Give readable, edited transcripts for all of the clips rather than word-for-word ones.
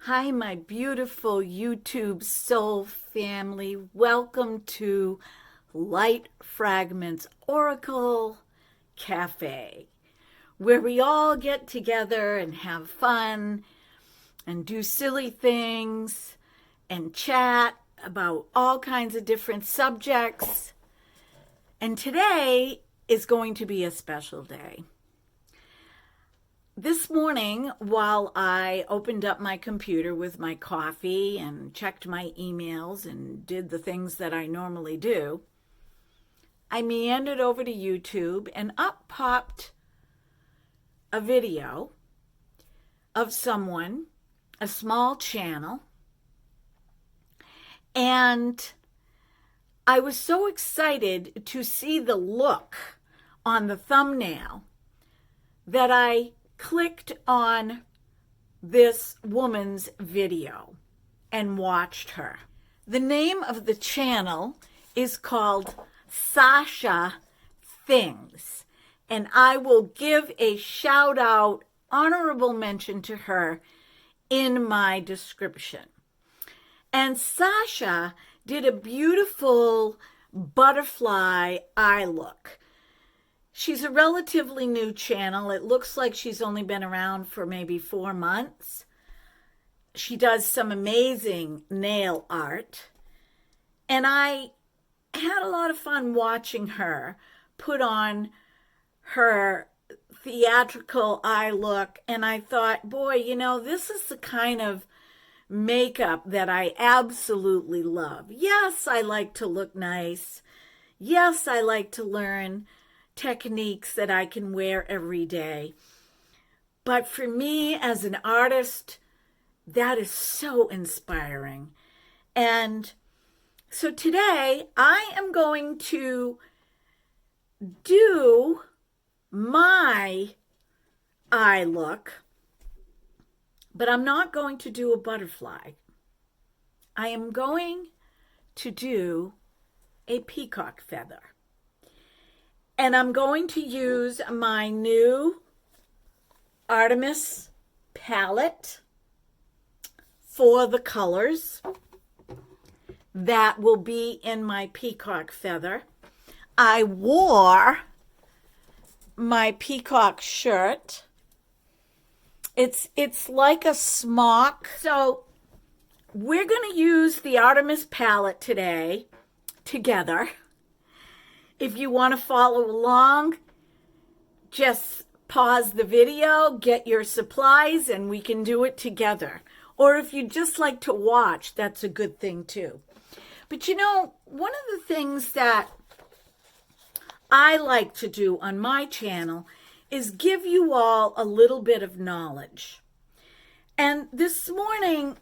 Hi, my beautiful YouTube soul family. Welcome to Light Fragments Oracle Cafe, where we all get together and have fun and do silly things and chat about all kinds of different subjects. And today is going to be a special day. This morning, while I opened up my computer with my coffee and checked my emails and did the things that I normally do, I meandered over to YouTube and up popped a video of someone, a small channel, and I was so excited to see the look on the thumbnail that I clicked on this woman's video and watched her. The name of the channel is called Sasha Things, and I will give a shout out, honorable mention to her in my description. And Sasha did a beautiful butterfly eye look. She's a relatively new channel. It looks like she's only been around for maybe 4 months. She does some amazing nail art. And I had a lot of fun watching her put on her theatrical eye look. And I thought, boy, this is the kind of makeup that I absolutely love. Yes, I like to look nice. Yes, I like to learn techniques that I can wear every day. But for me as an artist, that is so inspiring. And so today I am going to do my eye look, but I'm not going to do a butterfly. I am going to do a peacock feather. And I'm going to use my new Artemis palette for the colors that will be in my peacock feather. I wore my peacock shirt. It's like a smock. So we're going to use the Artemis palette today together. If you want to follow along, just pause the video, get your supplies, and we can do it together. Or if you just like to watch, that's a good thing too. But one of the things that I like to do on my channel is give you all a little bit of knowledge. And this morning,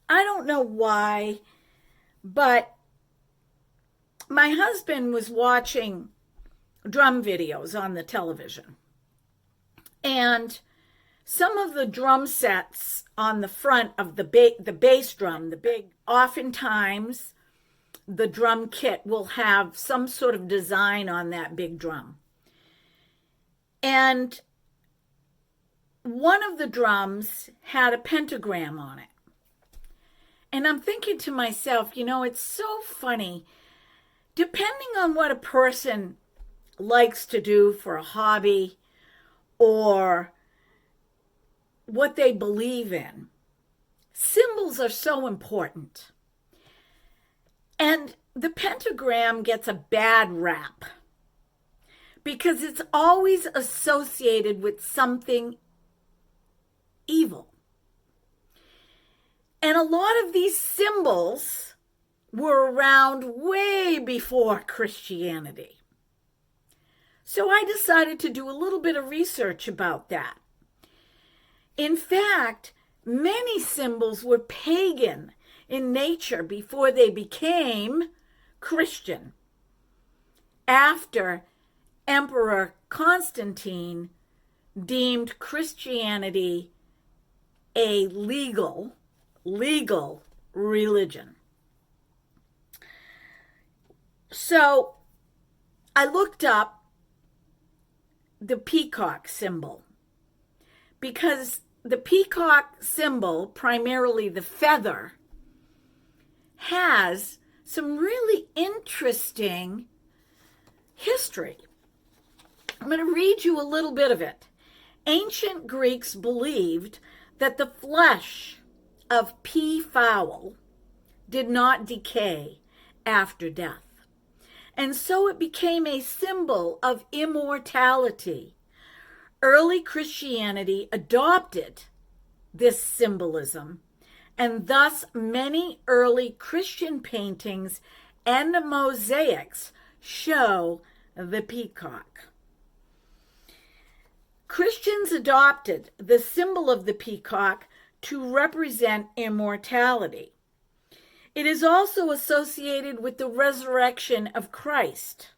I don't know why, but my husband was watching drum videos on the television, and some of the drum sets on the front of the bass drum, oftentimes the drum kit will have some sort of design on that big drum. And one of the drums had a pentagram on it. And I'm thinking to myself, it's so funny. Depending on what a person likes to do for a hobby or what they believe in, symbols are so important. And the pentagram gets a bad rap because it's always associated with something evil. And a lot of these symbols were around way before Christianity. So I decided to do a little bit of research about that. In fact, many symbols were pagan in nature before they became Christian. After Emperor Constantine deemed Christianity a legal religion. So I looked up the peacock symbol because the peacock symbol, primarily the feather, has some really interesting history. I'm going to read you a little bit of it. Ancient Greeks believed that the flesh of peafowl did not decay after death, and so it became a symbol of immortality. Early Christianity adopted this symbolism, and thus many early Christian paintings and mosaics show the peacock. Christians adopted the symbol of the peacock to represent immortality. It is also associated with the resurrection of Christ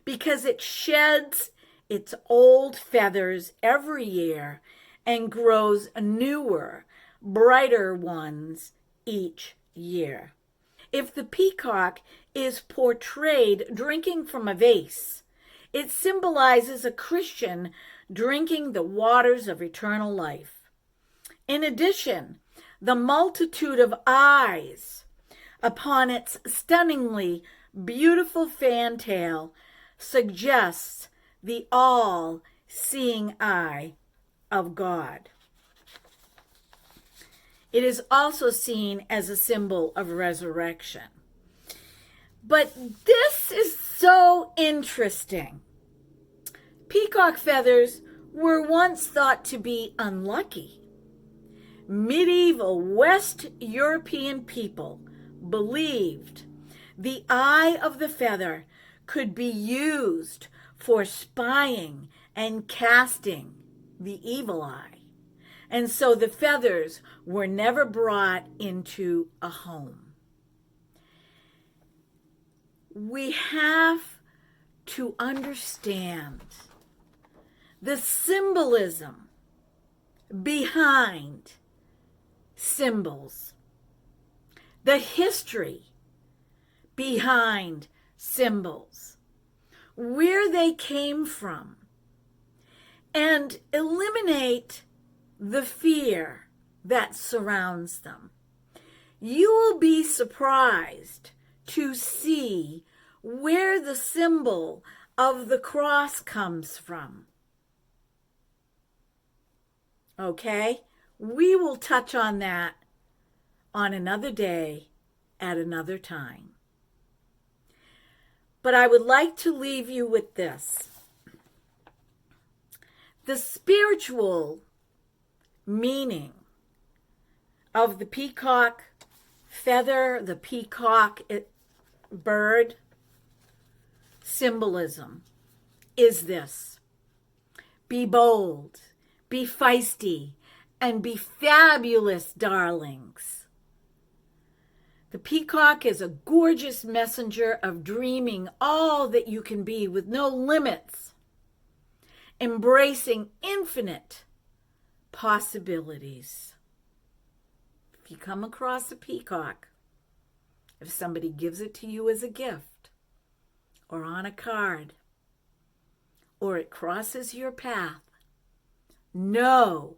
because it sheds its old feathers every year and grows newer, brighter ones each year. If the peacock is portrayed drinking from a vase, it symbolizes a Christian drinking the waters of eternal life. In addition, the multitude of eyes upon its stunningly beautiful fantail suggests the all-seeing eye of God. It is also seen as a symbol of resurrection. But this is so interesting. Peacock feathers were once thought to be unlucky. Medieval West European people believed the eye of the feather could be used for spying and casting the evil eye. And so the feathers were never brought into a home. We have to understand the symbolism behind symbols, the history behind symbols, where they came from, and eliminate the fear that surrounds them. You will be surprised to see where the symbol of the cross comes from. Okay? We will touch on that on another day at another time. But I would like to leave you with this. The spiritual meaning of the peacock feather, the peacock bird symbolism is this: be bold, be feisty, and be fabulous, darlings. The peacock is a gorgeous messenger of dreaming all that you can be with no limits, embracing infinite possibilities. If you come across a peacock, if somebody gives it to you as a gift, or on a card, or it crosses your path, know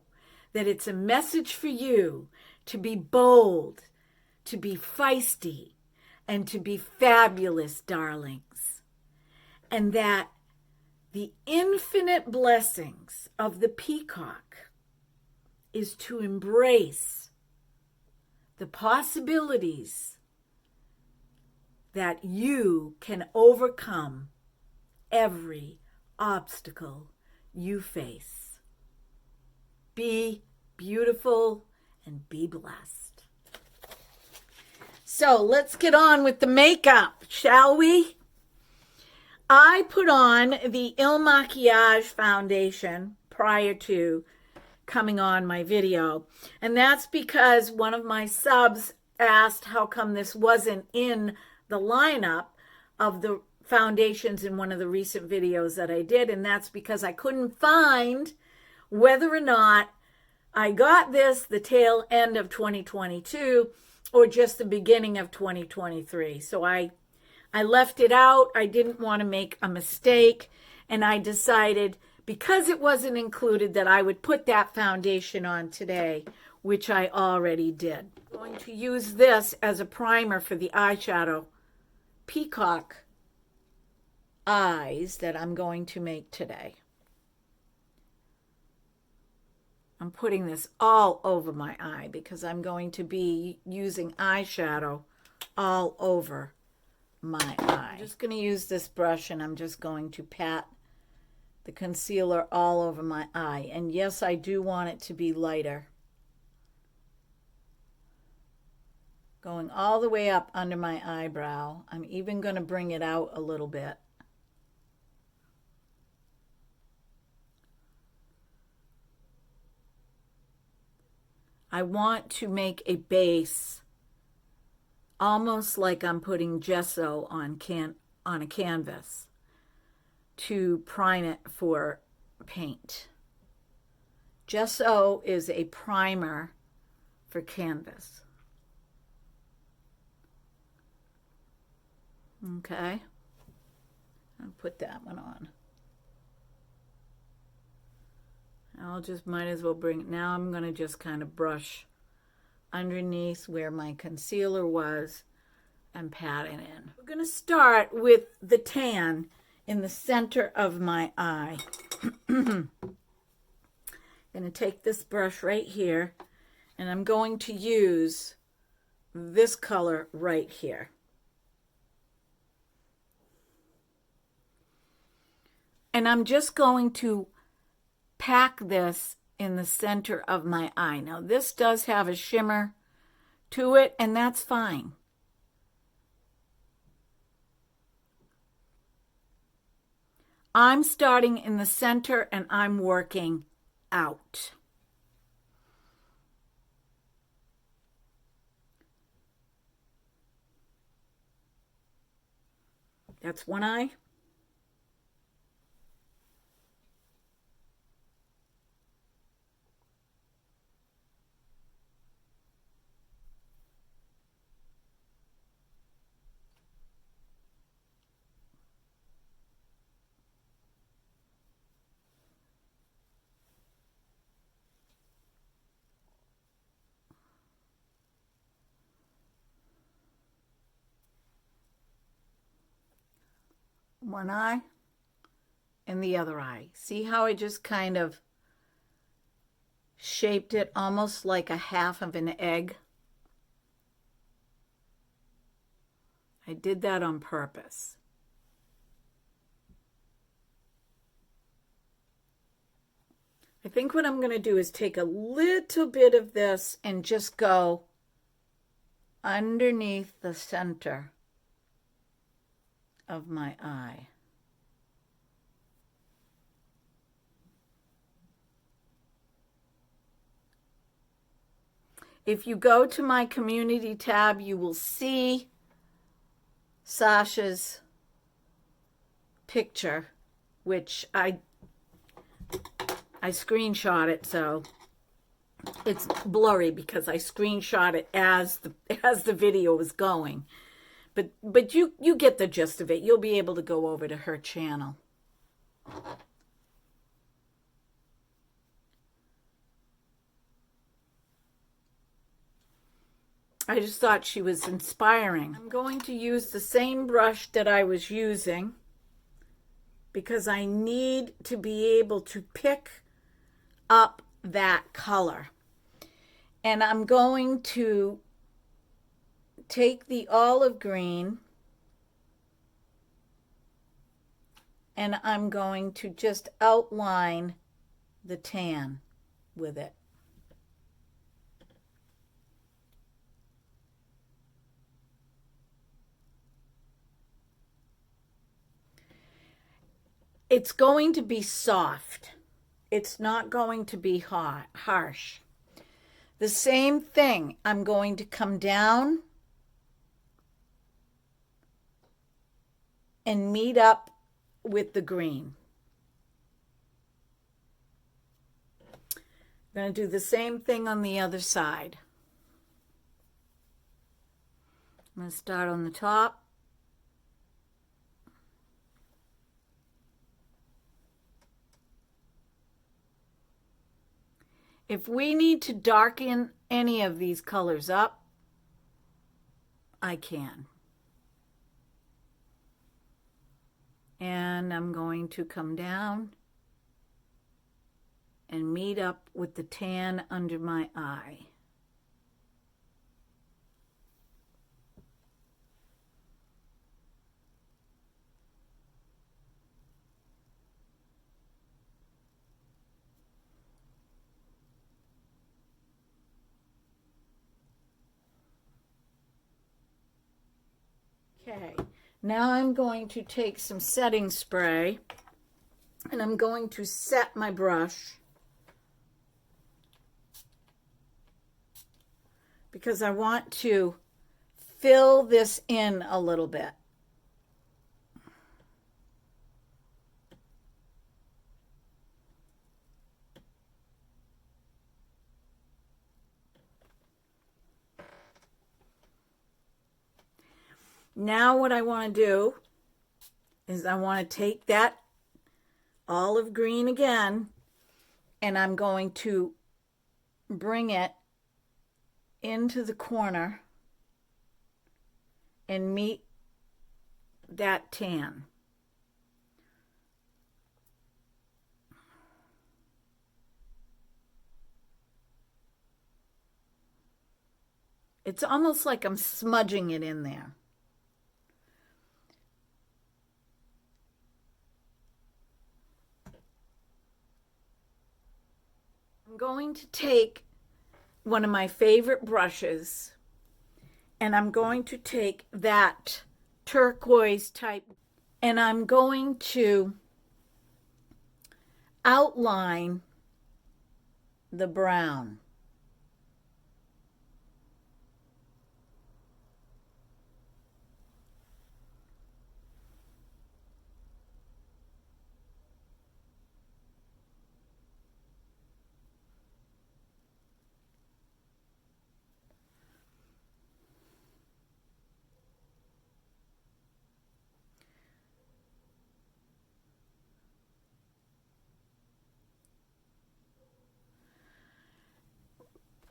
that it's a message for you to be bold, to be feisty, and to be fabulous, darlings. And that the infinite blessings of the peacock is to embrace the possibilities that you can overcome every obstacle you face. Be beautiful and be blessed. So let's get on with the makeup, shall we? I put on the Makiage foundation prior to coming on my video, and that's because one of my subs asked how come this wasn't in the lineup of the foundations in one of the recent videos that I did, and that's because I couldn't find whether or not I got this the tail end of 2022 or just the beginning of 2023. So I left it out. I didn't want to make a mistake, and I decided because it wasn't included, that I would put that foundation on today, which I already did. I'm going to use this as a primer for the eyeshadow Peacock eyes that I'm going to make today. I'm putting this all over my eye because I'm going to be using eyeshadow all over my eye. I'm just going to use this brush and I'm just going to pat the concealer all over my eye. And yes, I do want it to be lighter. Going all the way up under my eyebrow. I'm even going to bring it out a little bit. I want to make a base almost like I'm putting gesso on a canvas to prime it for paint. Gesso is a primer for canvas. Okay, I'll put that one on. I'll just might as well bring it. Now I'm going to just kind of brush underneath where my concealer was and pat it in. We're going to start with the tan in the center of my eye. I'm going to take this brush right here and I'm going to use this color right here. And I'm just going to pack this in the center of my eye. Now this does have a shimmer to it, and that's fine. I'm starting in the center and I'm working out. That's one eye. One eye and the other eye. See how I just kind of shaped it almost like a half of an egg? I did that on purpose. I think what I'm going to do is take a little bit of this and just go underneath the center of my eye. If you go to my community tab, you will see Sasha's picture, which I screenshot it, so it's blurry because I screenshot it as the video was going. But you get the gist of it. You'll be able to go over to her channel. I just thought she was inspiring. I'm going to use the same brush that I was using because I need to be able to pick up that color. And I'm going to take the olive green and I'm going to just outline the tan with it. It's going to be soft. It's not going to be harsh. The same thing, I'm going to come down and meet up with the green. I'm going to do the same thing on the other side. I'm going to start on the top. if we need to darken any of these colors up, I can. And I'm going to come down and meet up with the tan under my eye. Okay, now I'm going to take some setting spray and I'm going to set my brush because I want to fill this in a little bit. Now what I want to do is I want to take that olive green again and I'm going to bring it into the corner and meet that tan. It's almost like I'm smudging it in there. I'm going to take one of my favorite brushes and I'm going to take that turquoise type and I'm going to outline the brown.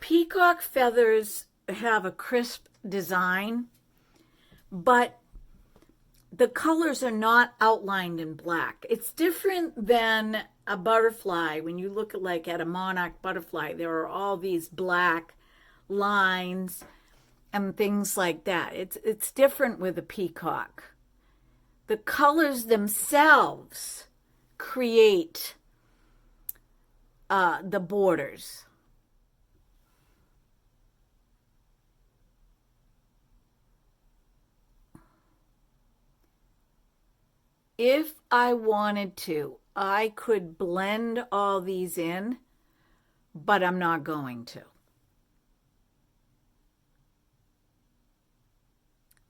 Peacock feathers have a crisp design, but the colors are not outlined in black. It's different than a butterfly. When you look at a monarch butterfly, there are all these black lines and things like that. It's different with a peacock. The colors themselves create the borders. If I wanted to, I could blend all these in, but I'm not going to.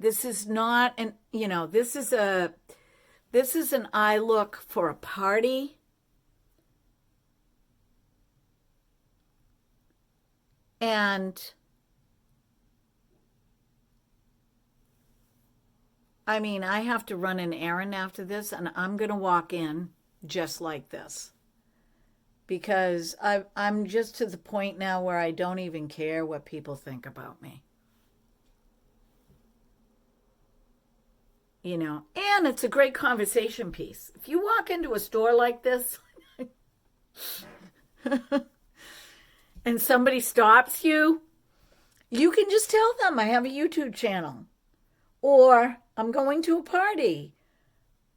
This is not an, this is an eye look for a party. And I mean, I have to run an errand after this, and I'm going to walk in just like this. Because I'm just to the point now where I don't even care what people think about me. And it's a great conversation piece. If you walk into a store like this and somebody stops you, you can just tell them I have a YouTube channel. Or I'm going to a party.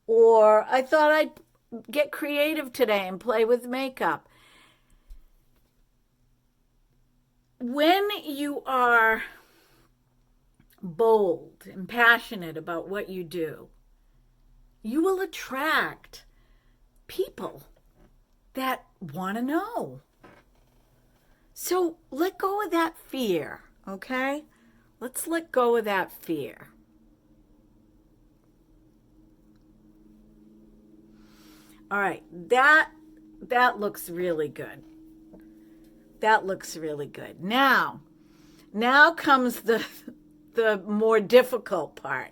Or I thought I'd get creative today and play with makeup. When you are bold and passionate about what you do, you will attract people that want to know. So let go of that fear, okay? Let's let go of that fear. All right, that looks really good. That looks really good. Now comes the more difficult part.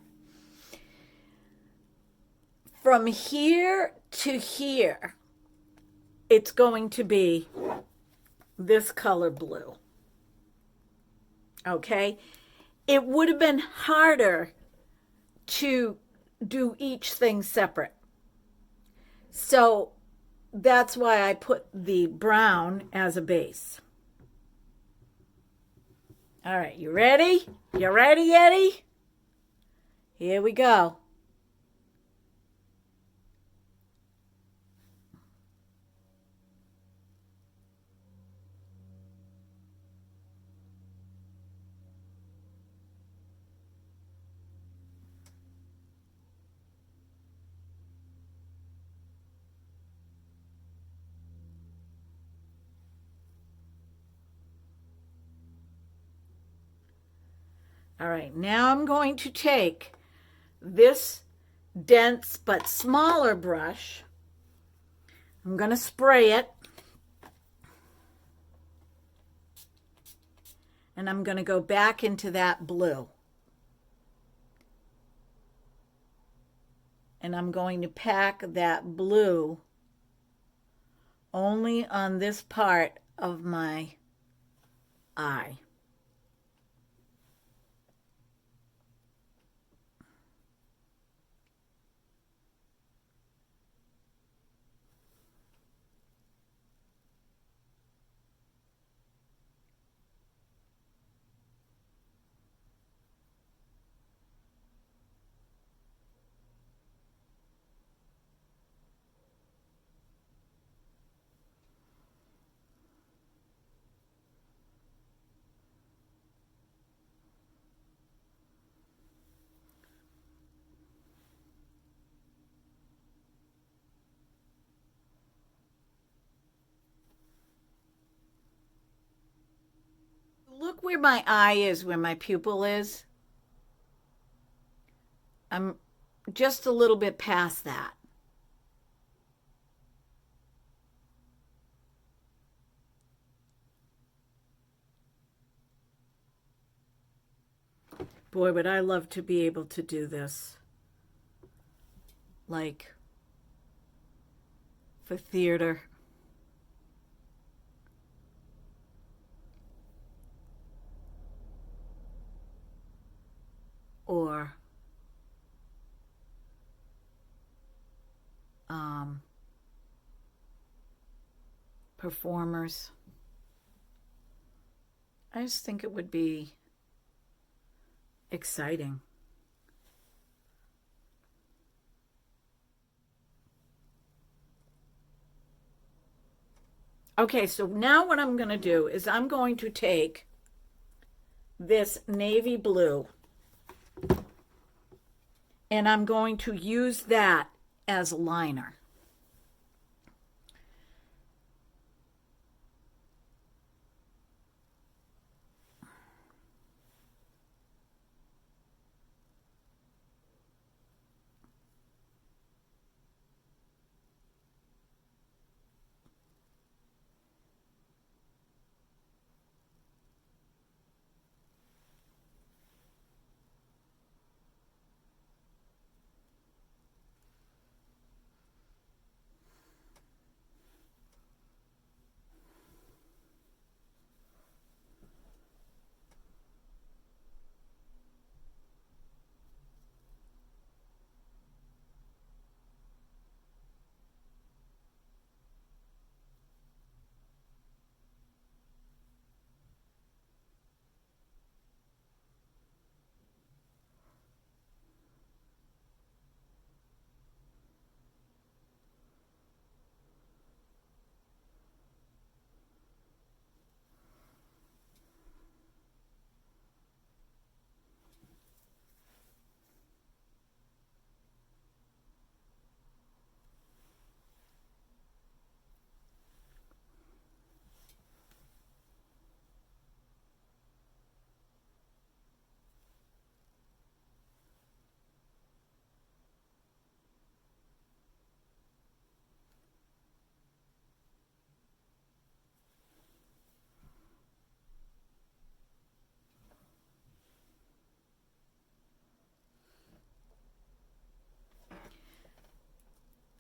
From here to here, it's going to be this color blue. Okay? It would have been harder to do each thing separate. So that's why I put the brown as a base. All right, you ready? You ready, Eddie? Here we go. All right, now I'm going to take this dense but smaller brush. I'm going to spray it. And I'm going to go back into that blue. And I'm going to pack that blue only on this part of my eye. Look where my eye is, where my pupil is. I'm just a little bit past that. Boy, would I love to be able to do this. Like, for theater. Or performers. I just think it would be exciting. Okay, so now what I'm going to do is I'm going to take this navy blue and I'm going to use that as a liner.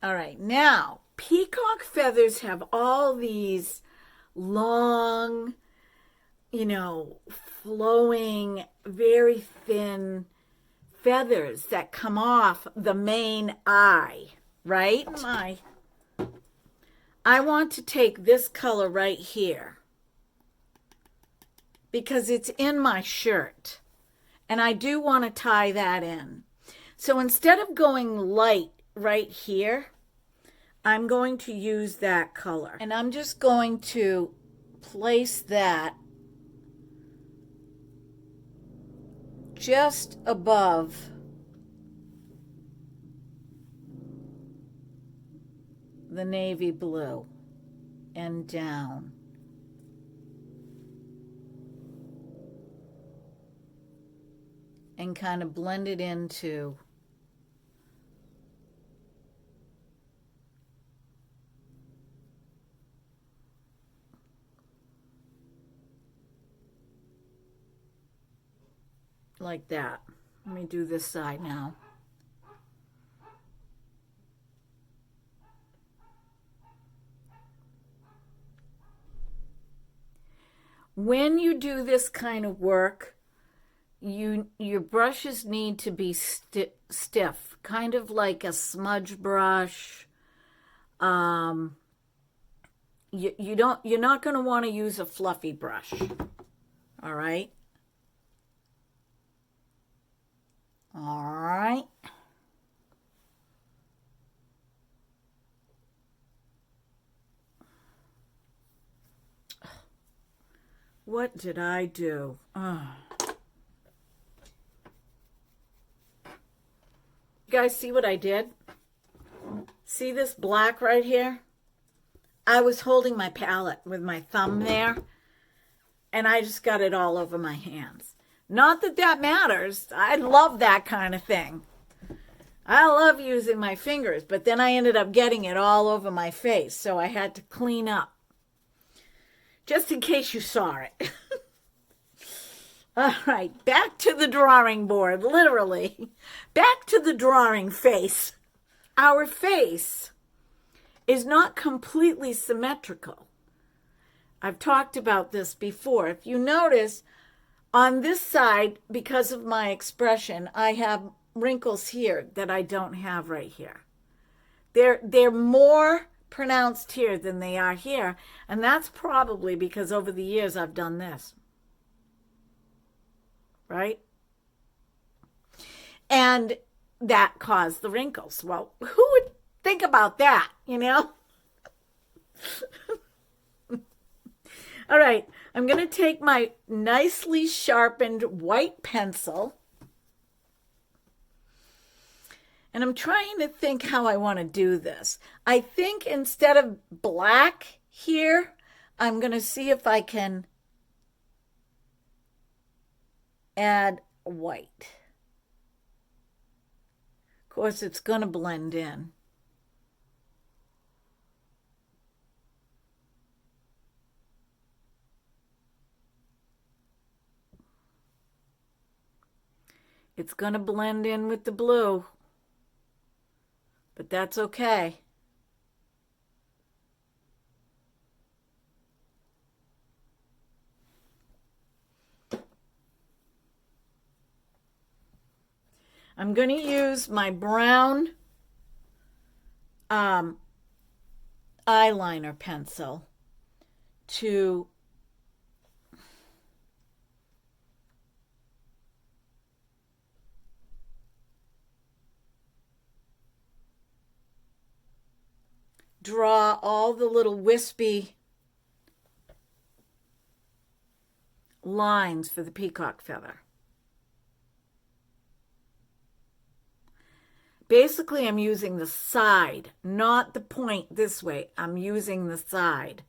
All right, now Peacock feathers have all these long, you know, flowing, very thin feathers that come off the main eye, right? I want to take this color right here because it's in my shirt, and I do want to tie that in. So instead of going light right here, I'm going to use that color, and I'm just going to place that just above the navy blue and down. And kind of blend it into like that. Let me do this side now. When you do this kind of work, your brushes need to be stiff, kind of like a smudge brush. You're not going to want to use a fluffy brush. All right. All right. What did I do? You guys see what I did? See this black right here? I was holding my palette with my thumb there, and I just got it all over my hands. Not that that matters. I love that kind of thing. I love using my fingers, but then I ended up getting it all over my face, so I had to clean up. Just in case you saw it. All right, back to the drawing board, literally. Back to the drawing face. Our face is not completely symmetrical. I've talked about this before. If you notice, on this side, because of my expression, I have wrinkles here that I don't have right here. They're more pronounced here than they are here, and that's probably because over the years I've done this, right? And that caused the wrinkles. Well, who would think about that, you know? All right, I'm going to take my nicely sharpened white pencil, and I'm trying to think how I want to do this. I think instead of black here, I'm going to see if I can add white. Of course, it's going to blend in. It's going to blend in with the blue. But that's okay. I'm going to use my brown eyeliner pencil to draw all the little wispy lines for the peacock feather. Basically, I'm using the side, not the point this way. I'm using the side.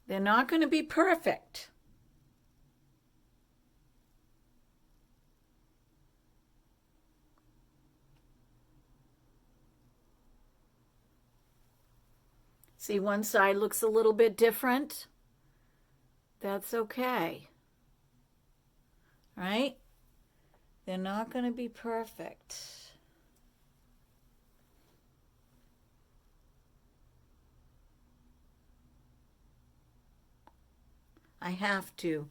They're not going to be perfect. See, one side looks a little bit different. That's okay. Right? They're not going to be perfect. I have to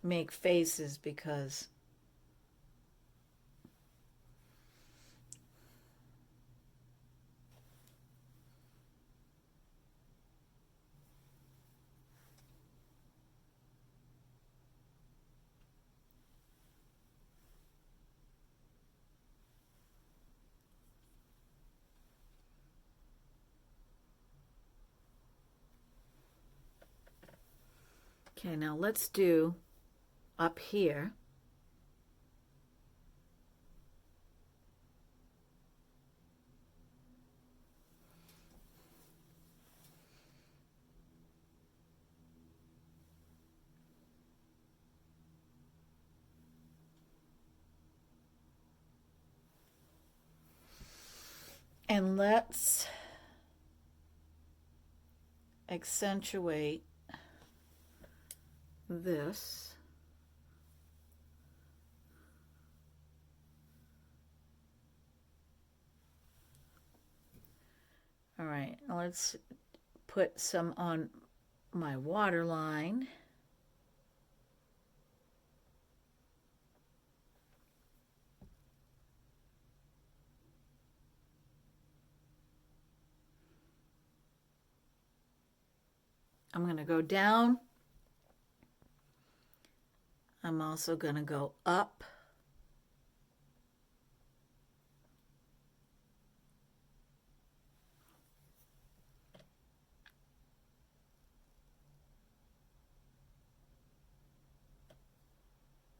make faces because okay, now let's do up here. And let's accentuate this. All right, let's put some on my waterline. I'm going to go down. I'm also going to go up.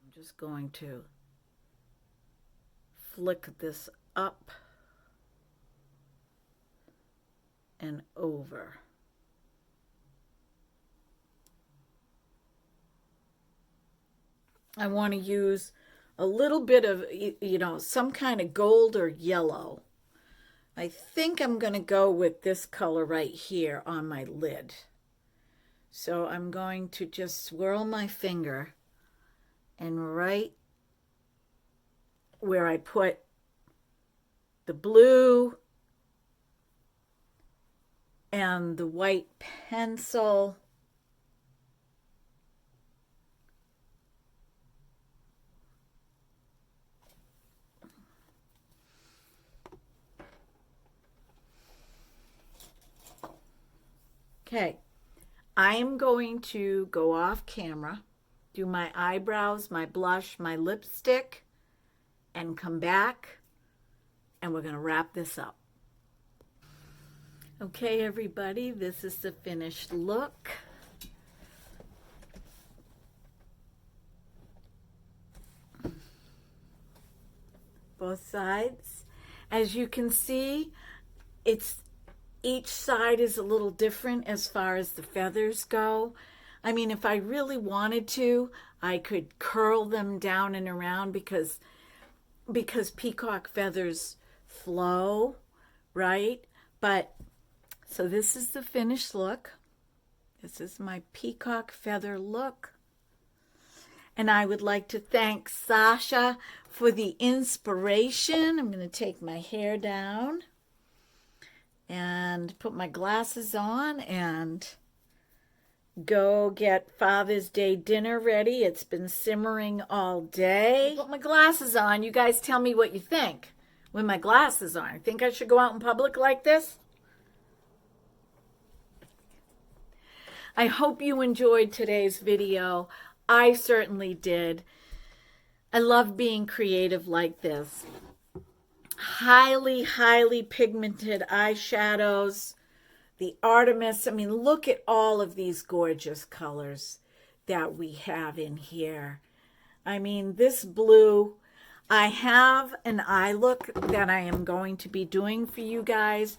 I'm just going to flick this up and over. I want to use a little bit of, some kind of gold or yellow. I think I'm going to go with this color right here on my lid. So I'm going to just swirl my finger, and right where I put the blue and the white pencil, okay, I am going to go off camera, do my eyebrows, my blush, my lipstick, and come back, and we're going to wrap this up. Okay, everybody, this is the finished look. Both sides. As you can see, each side is a little different as far as the feathers go. I mean, if I really wanted to, I could curl them down and around because peacock feathers flow, right? But so this is the finished look. This is my peacock feather look. And I would like to thank Sasha for the inspiration. I'm going to take my hair down and put my glasses on and go get Father's Day dinner ready. It's been simmering all day. Put my glasses on. You guys tell me what you think with my glasses on. Think I should go out in public like this? I hope you enjoyed today's video. I certainly did. I love being creative like this. Highly, highly pigmented eyeshadows. The Artemis. I mean, look at all of these gorgeous colors that we have in here. I mean, this blue. I have an eye look that I am going to be doing for you guys.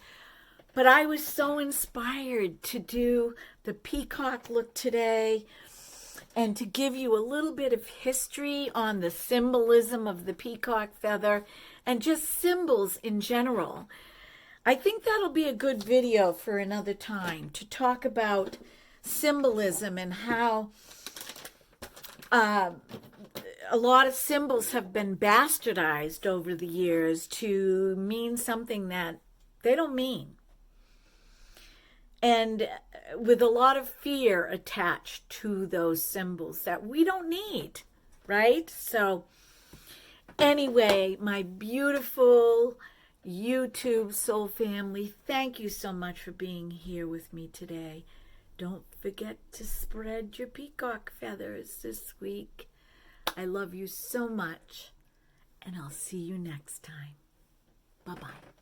But I was so inspired to do the peacock look today and to give you a little bit of history on the symbolism of the peacock feather and just symbols in general. I think that'll be a good video for another time to talk about symbolism and how a lot of symbols have been bastardized over the years to mean something that they don't mean. And with a lot of fear attached to those symbols that we don't need, right? So anyway, my beautiful YouTube soul family, thank you so much for being here with me today. Don't forget to spread your peacock feathers this week. I love you so much, and I'll see you next time. Bye-bye.